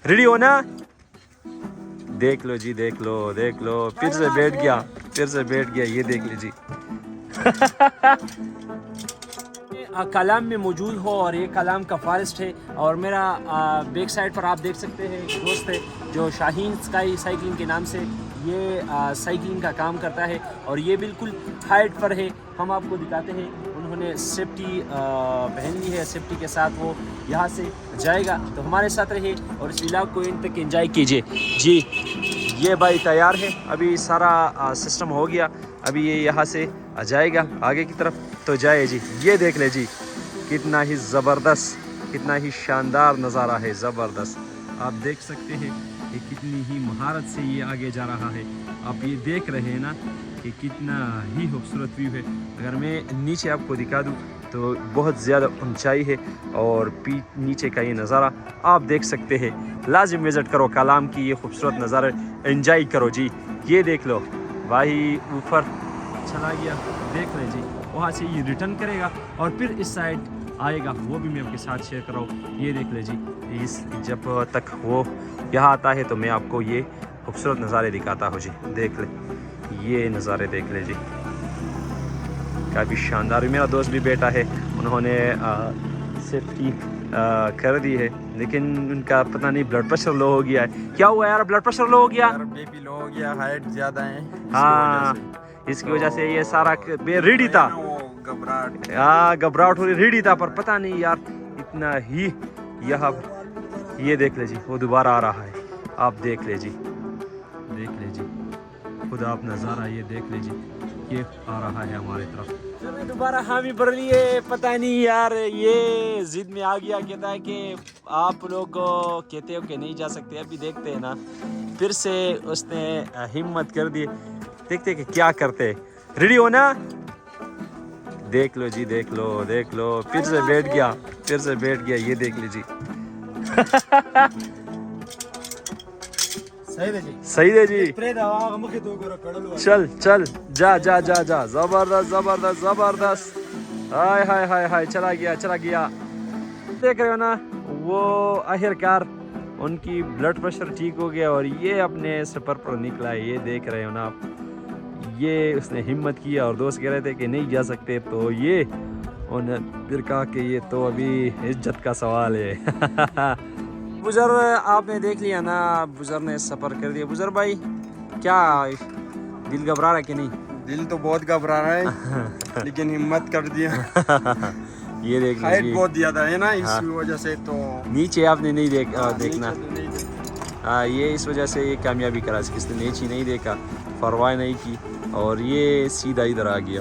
Ready हो ना? देख लो जी, देख लो, देख लो, फिर से बैठ गया, फिर से बैठ गया, ये देख लीजिए। कलाम में मौजूद हो और ये कलाम का फॉरेस्ट है और मेरा बैक साइड पर आप देख सकते हैं एक दोस्त है जो शाहीन स्काई साइकिलिंग के नाम से ये साइकिलिंग का काम करता है और ये बिल्कुल हाइट पर है। हम आपको दिखाते हैं, उन्होंने सेफ्टी पहन ली है, सेफ्टी के साथ वो यहाँ से जाएगा। तो हमारे साथ रहिए और इस व्लॉग को इन तक एंजॉय कीजिए जी। ये भाई तैयार है, अभी सारा सिस्टम हो गया, अभी ये यहाँ से जाएगा आगे की तरफ, तो जाए जी। ये देख ले जी, कितना ही ज़बरदस्त, कितना ही शानदार नज़ारा है, ज़बरदस्त। आप देख सकते हैं कि कितनी ही महारत से ये आगे जा रहा है। आप ये देख रहे हैं ना कि कितना ही खूबसूरत व्यू है। अगर मैं नीचे आपको दिखा दूँ तो बहुत ज़्यादा ऊंचाई है और नीचे का ये नज़ारा आप देख सकते हैं। लाजिम विज़िट करो कलाम की, ये खूबसूरत नज़ारा एंजॉय करो जी। ये देख लो भाई, ऊपर चला गया, देख लें जी, वहाँ से ये रिटर्न करेगा और फिर इस साइड आएगा, वो भी मैं आपके साथ शेयर कर रहा हूँ। ये देख ले जी, इस जब तक वो यहाँ आता है तो मैं आपको ये खूबसूरत नज़ारे दिखाता हूँ जी। देख ले, ये नज़ारे देख ले जी, काफ़ी शानदार। मेरा दोस्त भी बैठा है, उन्होंने सेफ्टी कर दी है, लेकिन उनका पता नहीं ब्लड प्रेशर लो हो गया है। क्या हुआ यार, ब्लड प्रेशर लो हो गया? बीपी लो हो गया, हाइट ज़्यादा है। हाँ, इसकी वजह से ये सारा रेडी था, घबराहट हो रही, रेडी था, पर पता नहीं यार इतना ही यहाँ। ये देख ले जी, वो दोबारा आ रहा है, आप देख ले जी, देख ले जी, खुद आप नज़ारा ये देख ले जी, ये आ रहा है हमारी तरफ। दोबारा हामी भर लिए, पता नहीं यार ये जिद में आ गया, कहता है कि आप लोग कहते हो कि नहीं जा सकते, अभी देखते हैं ना। फिर से उसने हिम्मत कर दी, देखते कि क्या करते। रेडी हो ना? देख लो जी, देख लो, देख लो, फिर से बैठ गया, फिर से बैठ गया, ये देख लीजिए। सही है जी। चल चल, जा जा जा जा, जबरदस्त जबरदस्त जबरदस्त। हाय हाय हाय हाय, चला गया चला गया। देख रहे हो ना, वो आखिरकार उनकी ब्लड प्रेशर ठीक हो गया और ये अपने सफ़र पर निकला है। ये देख रहे हो ना आप, ये उसने हिम्मत किया और दोस्त कह रहे थे कि नहीं जा सकते, तो ये उन्होंने फिर कहा कि ये तो अभी इज्जत का सवाल है। बुज़र आपने देख लिया ना, बुज़र ने सफ़र कर दिया। बुज़र भाई, क्या दिल घबरा रहा है कि नहीं? दिल तो बहुत घबरा रहा है लेकिन हिम्मत कर दिया। ये देख हाइट बहुत ज़्यादा है ना, इस वजह से तो नीचे आपने नहीं देखना। हाँ, ये इस वजह से ये कामयाबी करा, इसने नीचे नहीं देखा, परवाह नहीं की और ये सीधा इधर आ गया।